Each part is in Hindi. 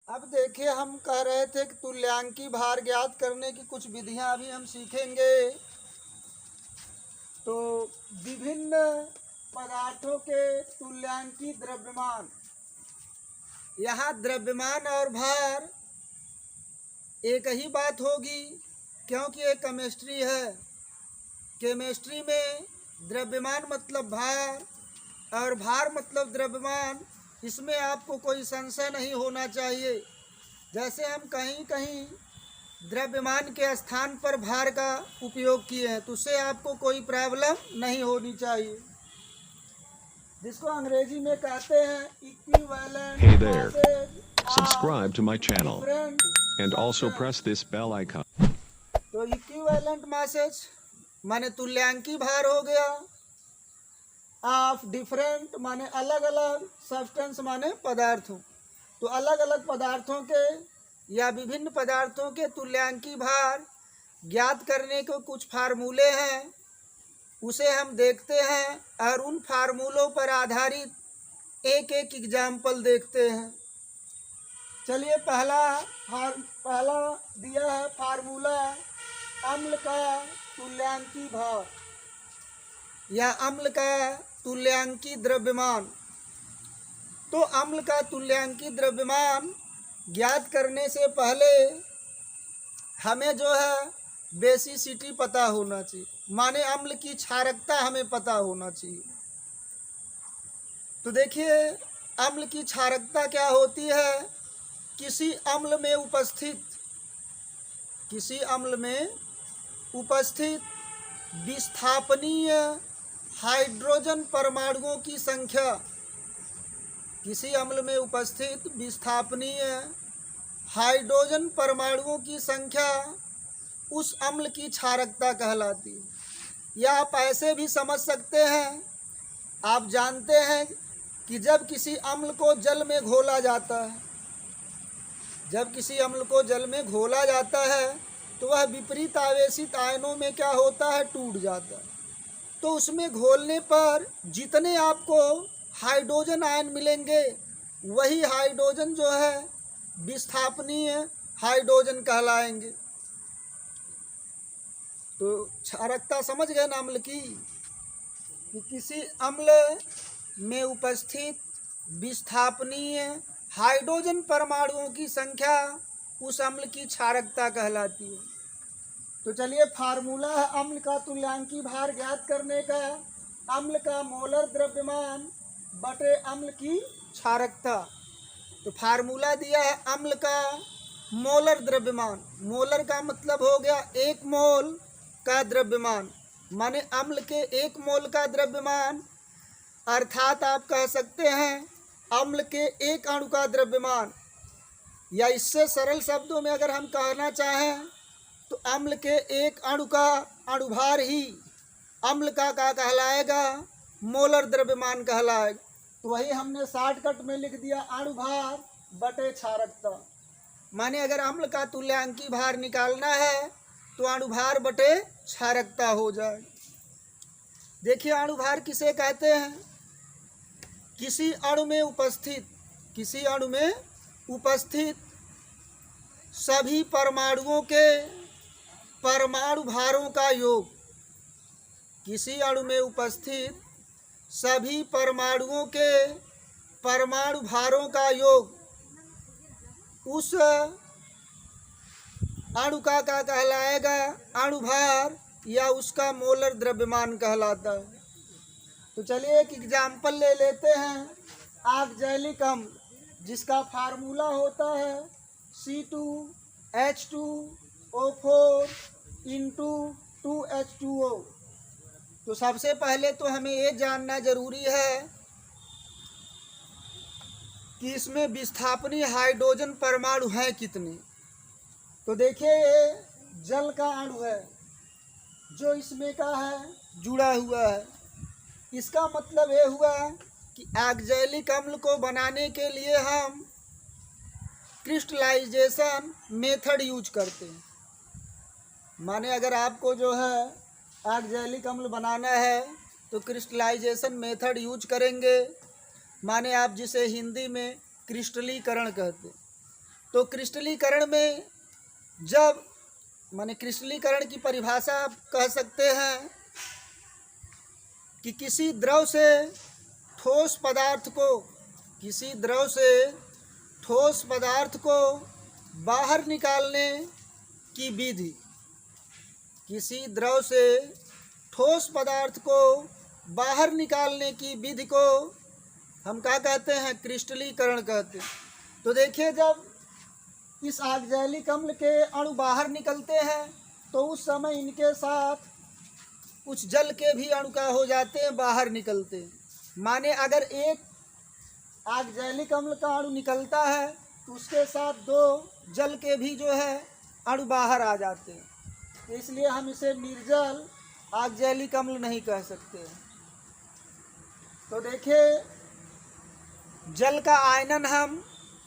अब देखिए, हम कह रहे थे कि तुल्यांकी भार ज्ञात करने की कुछ विधियां अभी हम सीखेंगे। तो विभिन्न पदार्थों के तुल्यांकी द्रव्यमान, यहाँ द्रव्यमान और भार एक ही बात होगी, क्योंकि ये केमिस्ट्री है। केमिस्ट्री में द्रव्यमान मतलब भार और भार मतलब द्रव्यमान, इसमें आपको कोई संशय नहीं होना चाहिए। जैसे हम कहीं कहीं द्रव्यमान के स्थान पर भार का उपयोग किए हैं, तो उससे आपको कोई प्रॉब्लम नहीं होनी चाहिए, जिसको अंग्रेजी में कहते हैं equivalent Hey there. Masses Subscribe to my channel different and also masses. press this bell icon. तो इक्विवेलेंट मासेज माने तुल्यांकी भार हो गया, ऑफ डिफरेंट माने अलग अलग, सब्सटेंस माने पदार्थों। तो अलग अलग पदार्थों के या विभिन्न पदार्थों के तुल्यांकी भार ज्ञात करने के कुछ फार्मूले हैं, उसे हम देखते हैं और उन फार्मूलों पर आधारित एक एक एग्जाम्पल देखते हैं। चलिए, पहला दिया है फार्मूला अम्ल का तुल्यांकी भार या अम्ल का तुल्यांकी द्रव्यमान। तो अम्ल का तुल्यांकी द्रव्यमान ज्ञात करने से पहले हमें जो है बेसिसिटी पता होना चाहिए, माने अम्ल की क्षारकता हमें पता होना चाहिए। तो देखिए, अम्ल की क्षारकता क्या होती है? किसी अम्ल में उपस्थित विस्थापनीय हाइड्रोजन परमाणुओं की संख्या, किसी अम्ल में उपस्थित विस्थापनीय हाइड्रोजन परमाणुओं की संख्या उस अम्ल की क्षारकता कहलाती है। या आप ऐसे भी समझ सकते हैं, आप जानते हैं कि जब किसी अम्ल को जल में घोला जाता है, तो वह विपरीत आवेशित आयनों में क्या होता है? टूट जाता है। तो उसमें घोलने पर जितने आपको हाइड्रोजन आयन मिलेंगे, वही हाइड्रोजन जो है विस्थापनीय हाइड्रोजन कहलाएंगे। तो क्षारकता समझ गए ना अम्ल की, कि किसी अम्ल में उपस्थित विस्थापनीय हाइड्रोजन परमाणुओं की संख्या उस अम्ल की क्षारकता कहलाती है। तो चलिए, फार्मूला है अम्ल का तुल्यांकी भार ज्ञात करने का, अम्ल का मोलर द्रव्यमान बटे अम्ल की क्षारकता। तो फार्मूला दिया है अम्ल का मोलर द्रव्यमान। मोलर का मतलब हो गया एक मोल का द्रव्यमान, माने अम्ल के एक मोल का द्रव्यमान, अर्थात आप कह सकते हैं अम्ल के एक अणु का द्रव्यमान। या इससे सरल शब्दों में अगर हम कहना चाहें तो अम्ल के एक अणु का अणुभार ही अम्ल का क्या कहलाएगा? मोलर द्रव्यमान कहलाएगा। तो वही हमने शॉर्टकट में लिख दिया, अणुभार बटे क्षारकता। माने अगर अम्ल का तुल्यांकी भार निकालना है तो अणुभार बटे क्षारकता हो जाए। देखिए, अणुभार किसे कहते हैं? किसी अणु में उपस्थित सभी परमाणुओं के परमाणु भारों का योग। किसी अणु में उपस्थित सभी परमाणुओं के परमाणु भारों का योग उस अणु का क्या कहलाएगा? अणुभार या उसका मोलर द्रव्यमान कहलाता है। तो चलिए, एक एग्जाम्पल ले लेते हैं। ऑक्जेलिक अम्ल, जिसका फार्मूला होता है C2H2O4 इंटू 2H2O। तो सबसे पहले तो हमें ये जानना जरूरी है कि इसमें विस्थापनीय हाइड्रोजन परमाणु हैं कितने। तो देखिए, ये जल का अणु है जो इसमें का है, जुड़ा हुआ है। इसका मतलब ये हुआ कि ऑक्जेलिक अम्ल को बनाने के लिए हम क्रिस्टलाइजेशन मेथड यूज करते हैं। माने अगर आपको जो है ऑक्जेलिक अम्ल बनाना है तो क्रिस्टलाइजेशन मेथड यूज करेंगे, माने आप जिसे हिंदी में क्रिस्टलीकरण कहते हैं। तो क्रिस्टलीकरण में जब माने क्रिस्टलीकरण की परिभाषा आप कह सकते हैं कि किसी द्रव से ठोस पदार्थ को बाहर निकालने की विधि, किसी द्रव से ठोस पदार्थ को बाहर निकालने की विधि को हम क्या कहते हैं? क्रिस्टलीकरण कहते हैं। तो देखिए, जब इस ऑक्जेलिक अम्ल के अणु बाहर निकलते हैं तो उस समय इनके साथ कुछ जल के भी अणु क्या हो जाते हैं? बाहर निकलते हैं। माने अगर एक ऑक्जेलिक अम्ल का अणु निकलता है तो उसके साथ 2 जल के भी जो है अणु बाहर आ जाते हैं। इसलिए हम इसे निर्जल ऑक्जेलिक अम्ल नहीं कह सकते। तो देखिए, जल का आयनन हम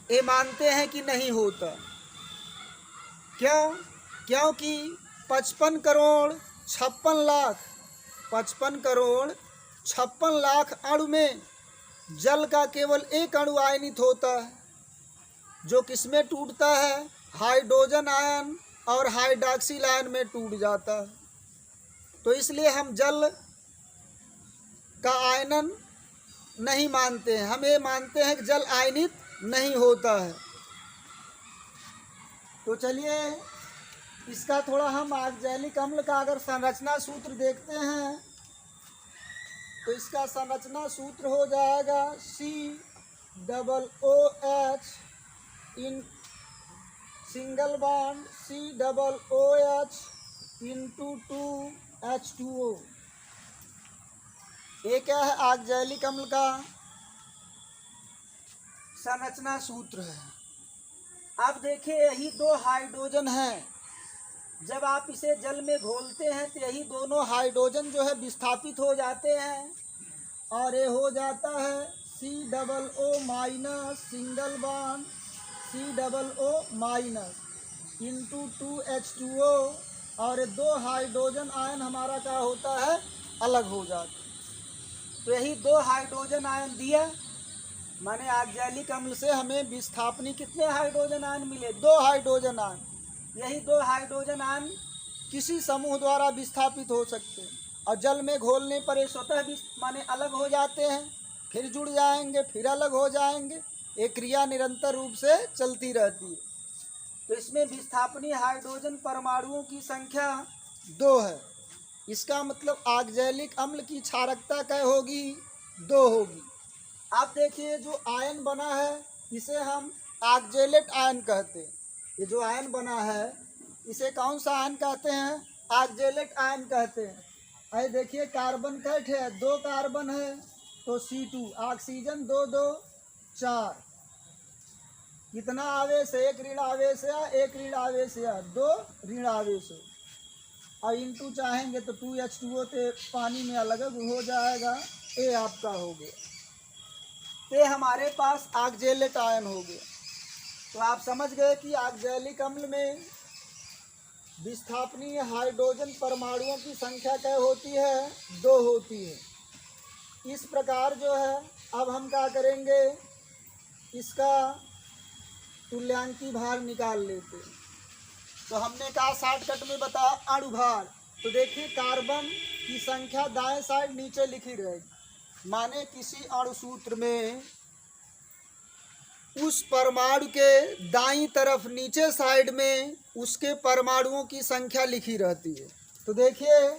ये मानते हैं कि नहीं होता। क्यों? क्योंकि 55 करोड़ 56 लाख अणु में जल का केवल एक अणु आयनित होता है, जो किसमें टूटता है? हाइड्रोजन आयन और हाइड्रॉक्सिल आयन में टूट जाता है। तो इसलिए हम जल का आयनन नहीं मानते हैं, हम ये मानते हैं कि जल आयनित नहीं होता है। तो चलिए, इसका थोड़ा हम ऑक्जेलिक अम्ल का अगर संरचना सूत्र देखते हैं तो इसका संरचना सूत्र हो जाएगा COOH in single bond COOH into 2H2O। ये क्या है? ऑक्जेलिक अम्ल का संरचना सूत्र है। अब देखिए, यही 2 हाइड्रोजन हैं। जब आप इसे जल में घोलते हैं तो यही दोनों हाइड्रोजन जो है विस्थापित हो जाते हैं और ये हो जाता है COO minus single bond COO minus into 2H2O, और 2 हाइड्रोजन आयन हमारा क्या होता है? अलग हो जाता है। तो यही 2 हाइड्रोजन आयन दिया, माने ऑक्जेलिक अम्ल से हमें विस्थापनी कितने हाइड्रोजन आयन मिले? 2 हाइड्रोजन आयन। यही 2 हाइड्रोजन आयन किसी समूह द्वारा विस्थापित हो सकते हैं और जल में घोलने पर ये स्वतः भी माने अलग हो जाते हैं, फिर जुड़ जाएंगे, फिर अलग हो जाएंगे। ये क्रिया निरंतर रूप से चलती रहती है। तो इसमें विस्थापनी हाइड्रोजन परमाणुओं की संख्या 2 है। इसका मतलब ऑक्जेलिक अम्ल की क्षारकता क्या होगी? 2 होगी। आप देखिए, जो आयन बना है इसे हम ऑक्जेलेट आयन कहते हैं। ये जो आयन बना है इसे कौन सा आयन कहते हैं? ऑक्जेलेट आयन कहते हैं। अरे देखिए, कार्बन कैट है, 2 कार्बन है तो C2, ऑक्सीजन 2 2 4। कितना आवेश है? 1 ऋण आवेश है, 1 ऋण आवेश है, 2 ऋण आवेश है। और इंटू चाहेंगे तो 2H2O से पानी में अलग हो जाएगा। ये आपका हो गया। ये हमारे पास ऑक्जेलेट आयन हो गया। तो आप समझ गए कि ऑक्जेलिक अम्ल में विस्थापनीय हाइड्रोजन परमाणुओं की संख्या क्या होती है? 2 होती है। इस प्रकार जो है, अब हम क्या करेंगे? इसका तुल्यांकी भार निकाल लेते हैं। तो हमने कहा शॉर्टकट में बताया अणु भार। तो देखिए, कार्बन की संख्या दाएं साइड नीचे लिखी रहेगी। माने किसी अणु सूत्र में उस परमाणु के दाईं तरफ नीचे साइड में उसके परमाणुओं की संख्या लिखी रहती है। तो देखिए,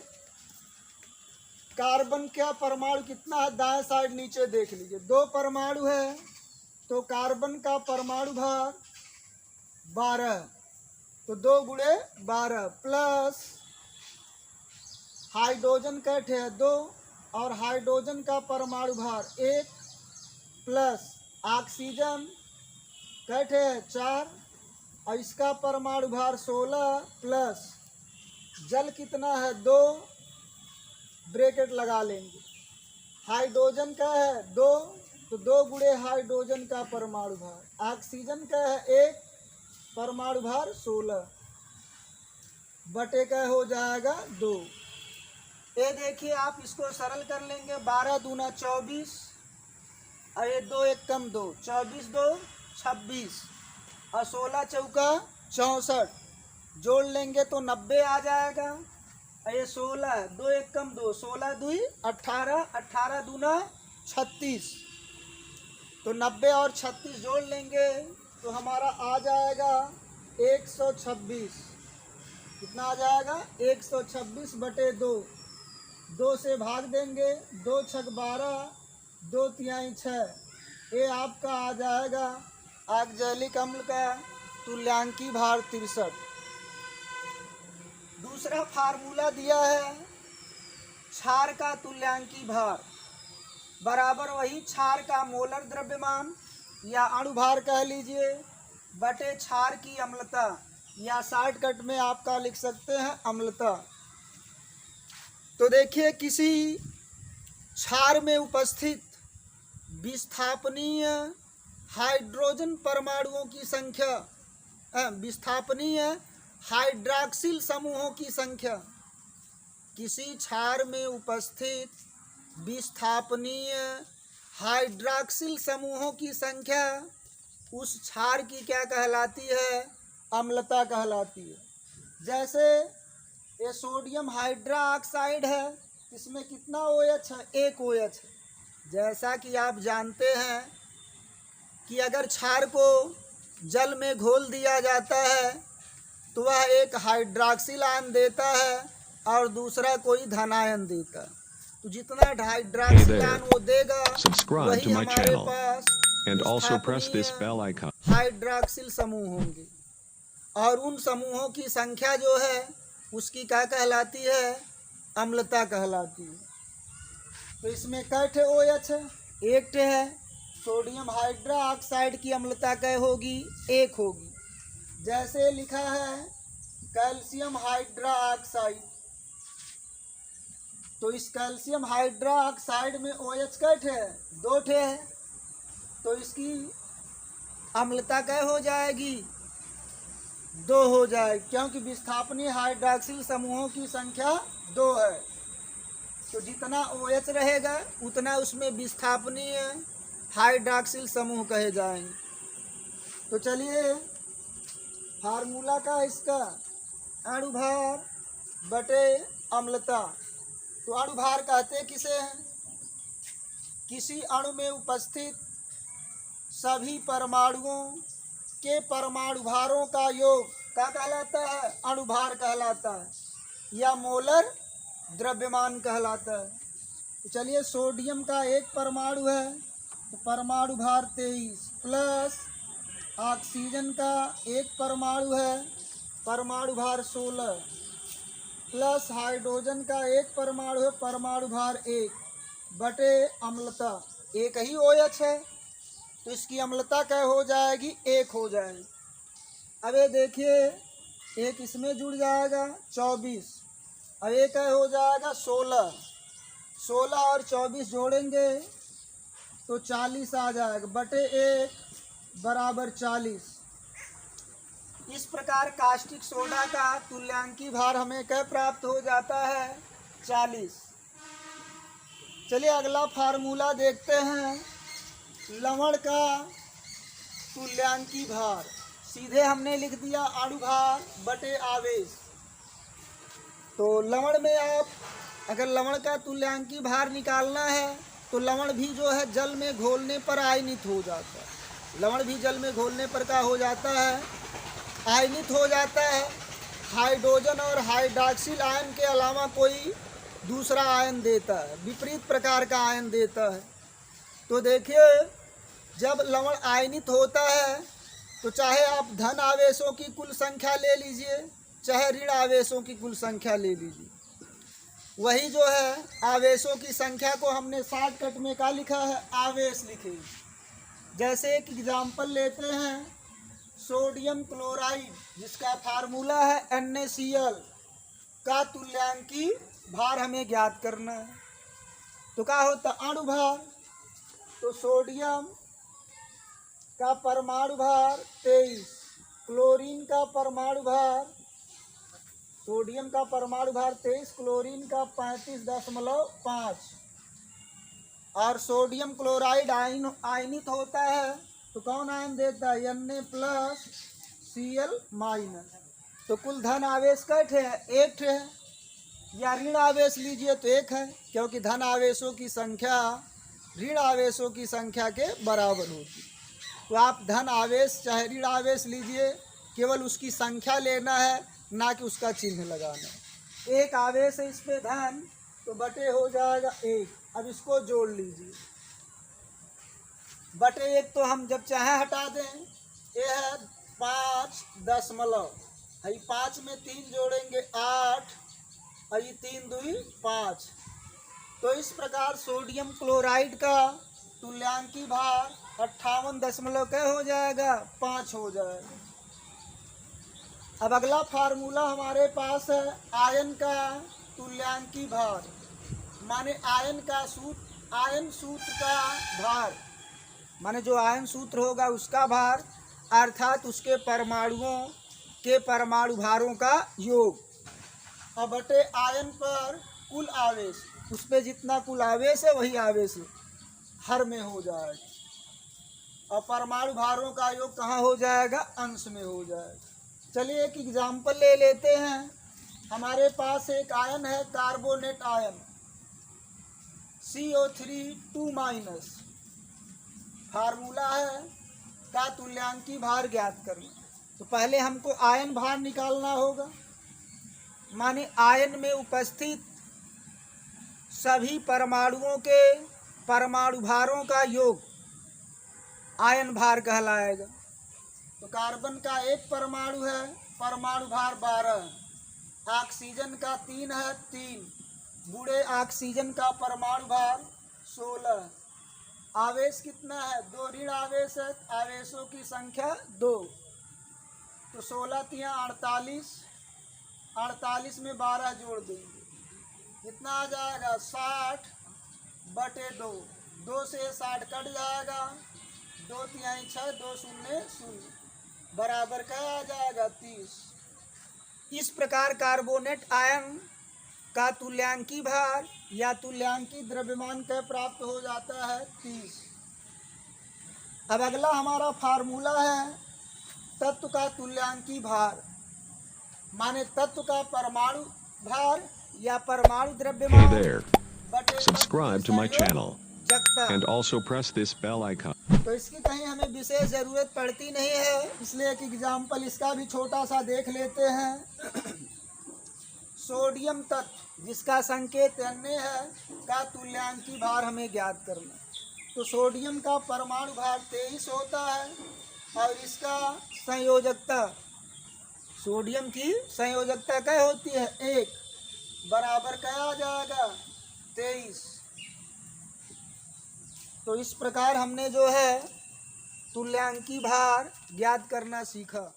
कार्बन का परमाणु कितना है? दाएं साइड नीचे देख लीजिए, 2 परमाणु है तो कार्बन का परमाणु भार 12, तो 2 गुणे 12 प्लस हाइड्रोजन कैट है 2 और हाइड्रोजन का परमाणु भार 1 प्लस ऑक्सीजन कैट है 4 और इसका परमाणु भार 16 प्लस जल कितना है 2, ब्रैकेट लगा लेंगे। हाइड्रोजन का है 2 तो 2 गुणे हाइड्रोजन का परमाणु भार, ऑक्सीजन का है 1 परमाणु भार 16 बटे का हो जाएगा 2। ये देखिए, आप इसको सरल कर लेंगे, 12 दूना 24 और ये 2 एक कम 2, 24 2 26 और 16 चौका 64, जोड़ लेंगे तो 90 आ जाएगा। ये 16, 2 एक कम 2, 16 2 18, 18 दूना 36, तो 90 और 36 जोड़ लेंगे तो हमारा आ जाएगा 126। कितना आ जाएगा? 126 बटे 2, 2 से भाग देंगे, 2 छक 12, 2 तिहाई 6, ये आपका आ जाएगा ऑक्जेलिक अम्ल का तुल्यांकी भार 63। दूसरा फार्मूला दिया है क्षार का तुल्यांकी भार बराबर वही क्षार का मोलर द्रव्यमान या अणुभार कह लीजिए बटे क्षार की अम्लता, या शॉर्टकट में आपका लिख सकते हैं अम्लता। तो देखिए किसी क्षार में उपस्थित विस्थापनीय हाइड्रोजन परमाणुओं की संख्या, विस्थापनीय हाइड्रॉक्सिल समूहों की संख्या, किसी क्षार में उपस्थित विस्थापनीय हाइड्रॉक्सिल समूहों की संख्या उस क्षार की क्या कहलाती है? अम्लता कहलाती है। जैसे ये सोडियम हाइड्रोक्साइड है, इसमें कितना OH है? 1 OH है। जैसा कि आप जानते हैं कि अगर क्षार को जल में घोल दिया जाता है तो वह एक हाइड्रॉक्सिल आयन देता है और दूसरा कोई धनायन देता है। तो जितना हाइड्रॉक्सिल आयन वो देगा वही हमारे पास and also press this bell icon. Hydroxyl समूह होंगे, और उन समूहों की संख्या जो है उसकी क्या कहलाती है? अम्लता कहलाती है। तो इसमें कै ठे OH है? 1 ठे है। सोडियम हाइड्रोक्साइड की अम्लता कै होगी? 1 होगी। जैसे लिखा है कैल्शियम हाइड्रोक्साइड, तो इस कैल्शियम हाइड्रोक्साइड में OH कै ठे है? 2 ठे है। तो इसकी अम्लता कै हो जाएगी? 2 हो जाएगी, क्योंकि विस्थापनीय हाइड्रॉक्सिल समूहों की संख्या 2 है। तो जितना OH रहेगा उतना उसमें विस्थापनीय हाइड्रॉक्सिल समूह कहे जाएंगे। तो चलिए फार्मूला का इसका अणुभार बटे अम्लता। तो अणुभार कहते किसे हैं? किसी अणु में उपस्थित सभी परमाणुओं के परमाणु भारों का योग क्या कहलाता है? अणुभार कहलाता है, या मोलर द्रव्यमान कहलाता है। तो चलिए सोडियम का 1 परमाणु है तो परमाणु भार 23, प्लस ऑक्सीजन का 1 परमाणु है परमाणु भार 16, प्लस हाइड्रोजन का 1 परमाणु है परमाणु भार 1 बटे अम्लता। एक ही OH है तो इसकी अम्लता क्या हो जाएगी? 1 हो जाएगी। अब ये देखिए एक इसमें जुड़ जाएगा 24, अब ये क्या हो जाएगा? 16, 16 और 24 जोड़ेंगे तो 40 आ जाएगा, बटे 1 बराबर 40। इस प्रकार कास्टिक सोडा का तुल्यांकी भार हमें क्या प्राप्त हो जाता है? 40। चलिए अगला फार्मूला देखते हैं लवण का तुल्यांकी भार। सीधे हमने लिख दिया अणुभार बटे आवेश। तो लवण में आप अगर लवण का तुल्यांकी भार निकालना है तो लवण भी जो है जल में घोलने पर आयनित हो जाता है। लवण भी जल में घोलने पर क्या हो जाता है? आयनित हो जाता है। हाइड्रोजन और हाइड्रॉक्सिल आयन के अलावा कोई दूसरा आयन देता है, विपरीत प्रकार का आयन देता है। तो देखिए जब लवण आयनित होता है तो चाहे आप धन आवेशों की कुल संख्या ले लीजिए चाहे ऋण आवेशों की कुल संख्या ले लीजिए, वही जो है आवेशों की संख्या को हमने शॉर्टकट में क्या लिखा है? आवेश लिखे। जैसे एक एग्जाम्पल लेते हैं सोडियम क्लोराइड जिसका फार्मूला है NaCl का तुल्यांकी भार हमें ज्ञात करना है। तो क्या होता? अणुभार। तो सोडियम का परमाणु भार 23, क्लोरीन का परमाणु भार, सोडियम का परमाणु भार 23, क्लोरीन का 35.5, और सोडियम क्लोराइड आयनित होता है तो कौन आयन देता है? Na plus Cl minus. तो कुल धन आवेश कै ठे है? एक ठे है। या ऋण आवेश लीजिए तो एक है, क्योंकि धन आवेशों की संख्या ऋण आवेशों की संख्या के बराबर होती। तो आप धन आवेश चाहे ऋण आवेश लीजिए, केवल उसकी संख्या लेना है, ना कि उसका चिन्ह लगाना है। एक आवेश है इस पे धन, तो बटे हो जाएगा एक। अब इसको जोड़ लीजिए, बटे एक तो हम जब चाहे हटा दें। ये है 5 दशमलव, है 5 में 3 जोड़ेंगे 8, और ये 3 दूनी 5। तो इस प्रकार सोडियम क्लोराइड का तुल्यांकी भार 58 दशमलव क्या हो जाएगा? 5 हो जाएगा। अब अगला फार्मूला हमारे पास है आयन का तुल्यांकी भार, माने आयन सूत्र का भार, माने जो आयन सूत्र होगा उसका भार, अर्थात उसके परमाणुओं के परमाणु भारों का योग। अब बटे आयन पर कुल आवेश, उस पर जितना कुल आवेश है वही आवेश हर में हो जाएगा, और परमाणु भारों का योग कहाँ हो जाएगा? अंश में हो जाएगा। चलिए एक एग्जाम्पल ले लेते हैं। हमारे पास एक आयन है कार्बोनेट आयन CO3 2-। फार्मूला है का तुल्यांकी भार ज्ञात करना। तो पहले हमको आयन भार निकालना होगा, माने आयन में उपस्थित सभी परमाणुओं के परमाणु भारों का योग आयन भार कहलाएगा। तो कार्बन का एक परमाणु है, परमाणु भार 12, ऑक्सीजन का 3 है 3, बूढ़े ऑक्सीजन का परमाणु भार 16। आवेश कितना है? 2 ऋण आवेश है, आवेशों की संख्या 2। तो 16 तिया 48, 48 में 12 जोड़ देंगे, कितना आ जाएगा? 60 बटे 2, 2 से 60 कट जाएगा, 2 तिहाई 6, 2 शून्य 0, बराबर क्या आ जाएगा? 30। इस प्रकार कार्बोनेट आयन का तुल्यांकी भार या तुल्यांकी द्रव्यमान का प्राप्त हो जाता है 30। अब अगला हमारा फार्मूला है तत्व का तुल्यांकी भार, माने तत्व का परमाणु भार या परमाणु Hey द्रव्यमान there. बटे Subscribe to my channel जगता। and also press this bell icon. तो इसकी कहीं हमें विशेष ज़रूरत पड़ती नहीं है, इसलिए एक एग्जाम्पल इसका भी छोटा सा देख लेते हैं। सोडियम तत्व जिसका संकेत Na है का तुल्यांकी भार हमें ज्ञात करना। तो सोडियम का परमाणु भार 23 होता है, और इसका संयोजकता, सोडियम की संयोजकता क्या होती है? 1, बराबर क्या आ जाएगा? 23। तो इस प्रकार हमने जो है तुल्यांकी भार ज्ञात करना सीखा।